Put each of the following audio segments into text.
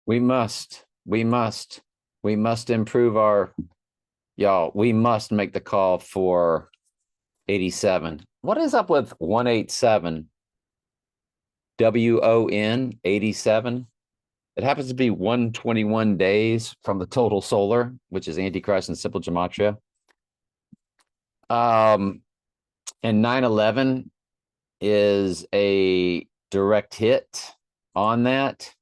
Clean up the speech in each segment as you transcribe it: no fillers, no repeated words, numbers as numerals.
We must improve y'all. We must make the call for 87. What is up with 187? WON 87. It happens to be 121 days from the total solar, which is Antichrist in simple gematria. And 9/11 is a direct hit on that.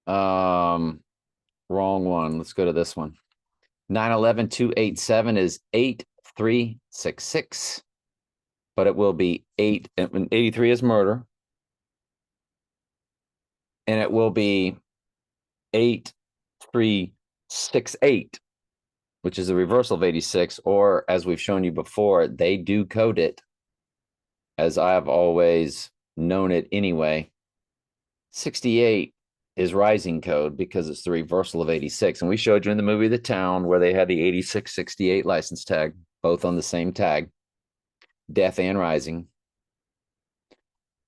Wrong one. Let's go to this one. 9/11 287 is 8366, but it will be 83 is murder, and it will be 8368, which is a reversal of 86, or as we've shown you before, they do code it as I have always known it anyway. 68 is rising code because it's the reversal of 86. And we showed you in the movie The Town where they had the 8668 license tag, both on the same tag, death and rising.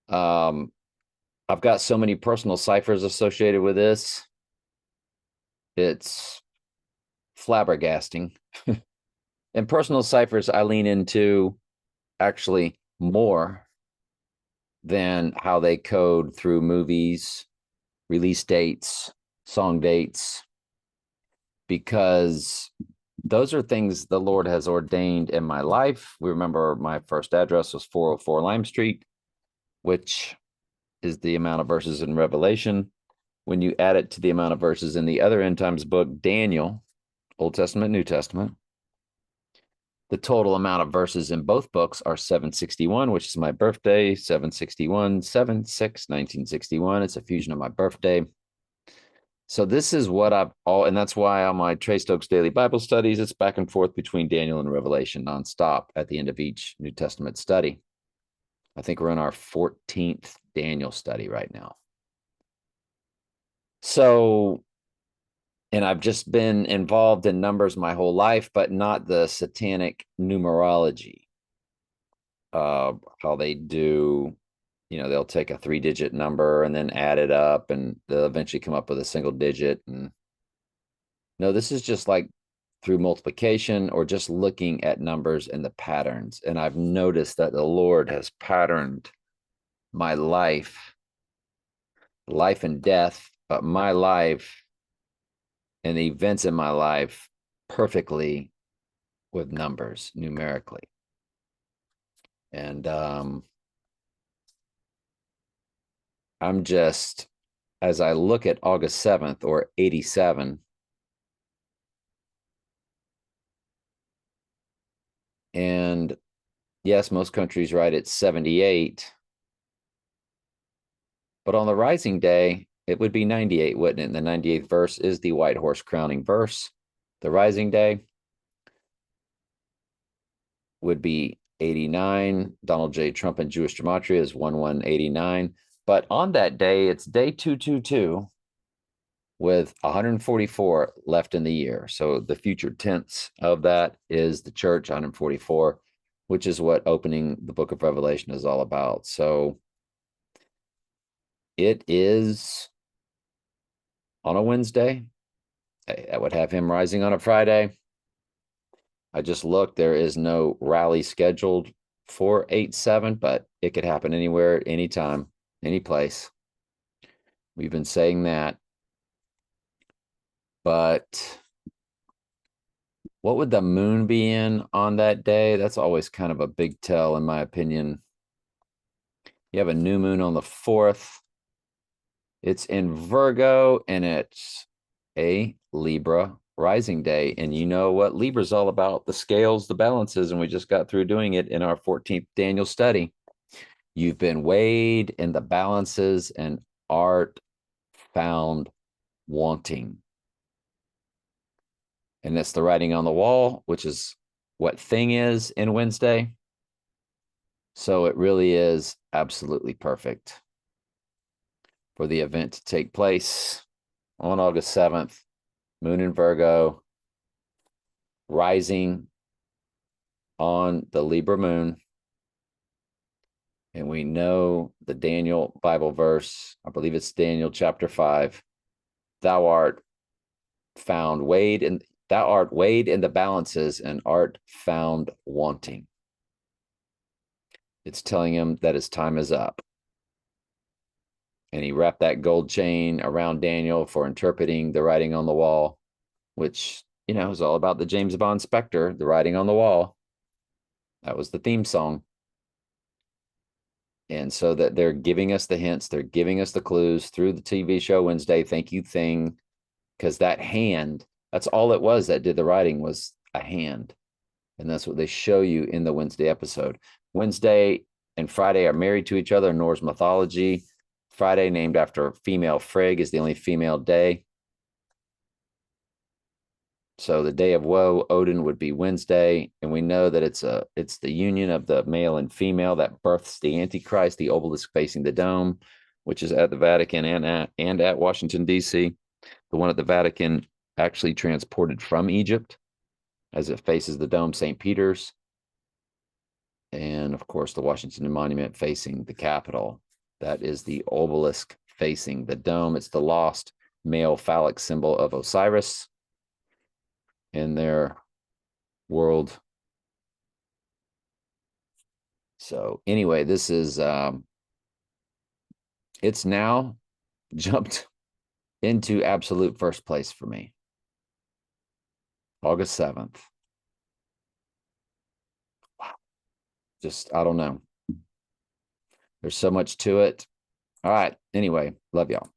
I've got so many personal ciphers associated with this. It's flabbergasting. And personal ciphers I lean into actually more than how they code through movies, release dates, song dates, because those are things the Lord has ordained in my life. We remember my first address was 404 Lime Street, which is the amount of verses in Revelation. When you add it to the amount of verses in the other end times book, Daniel, Old Testament, New Testament, the total amount of verses in both books are 761, which is my birthday, 761, 7/6/1961. It's a fusion of my birthday. So this is what and that's why on my Trey Stokes Daily Bible Studies, it's back and forth between Daniel and Revelation nonstop at the end of each New Testament study. I think we're in our 14th Daniel study right now. So, and I've just been involved in numbers my whole life, but not the satanic numerology. How they do, they'll take a 3-digit number and then add it up, and they'll eventually come up with a single digit. And no, this is just like through multiplication or just looking at numbers and the patterns. And I've noticed that the Lord has patterned my life and death, but my life and the events in my life perfectly with numbers numerically. And I'm just, as I look at August 7th or 87, and yes, most countries write it 78, but on the rising day, it would be 98, wouldn't it? And the 98th verse is the white horse crowning verse. The rising day would be 89. Donald J. Trump and Jewish Gematria is 1189. But on that day, it's day 222 with 144 left in the year. So the future tense of that is the church, 144, which is what opening the book of Revelation is all about. So it is on a Wednesday. I would have him rising on a Friday. I just looked, there is no rally scheduled for 8/7, but it could happen anywhere, anytime, any place. We've been saying that. But what would the moon be in on that day? That's always kind of a big tell, in my opinion. You have a new moon on the 4th. It's in Virgo, and it's a Libra rising day. And you know what Libra's all about, the scales, the balances, and we just got through doing it in our 14th Daniel study. You've been weighed in the balances and art found wanting. And that's the writing on the wall, which is what thing is in Wednesday. So it really is absolutely perfect for the event to take place on August 7th, moon in Virgo, rising on the Libra moon. And we know the Daniel Bible verse, I believe it's Daniel chapter 5. Thou art weighed in the balances and art found wanting. It's telling him that his time is up. And he wrapped that gold chain around Daniel for interpreting the writing on the wall, which, is all about the James Bond Spectre, the writing on the wall. That was the theme song. And so that they're giving us the hints, they're giving us the clues through the TV show Wednesday Thank You thing, because that hand, that's all it was that did the writing, was a hand. And that's what they show you in the Wednesday episode. Wednesday and Friday are married to each other in Norse mythology. Friday, named after female Frigg, is the only female day. So the day of woe, Odin, would be Wednesday, and we know that it's the union of the male and female that births the Antichrist, the obelisk facing the dome, which is at the Vatican and at Washington, D.C. The one at the Vatican actually transported from Egypt as it faces the dome, St. Peter's. And of course, the Washington Monument facing the Capitol. That is the obelisk facing the dome. It's the lost male phallic symbol of Osiris in their world. So anyway, this is it's now jumped into absolute first place for me. August 7th. Wow. Just, I don't know. There's so much to it. All right. Anyway, love y'all.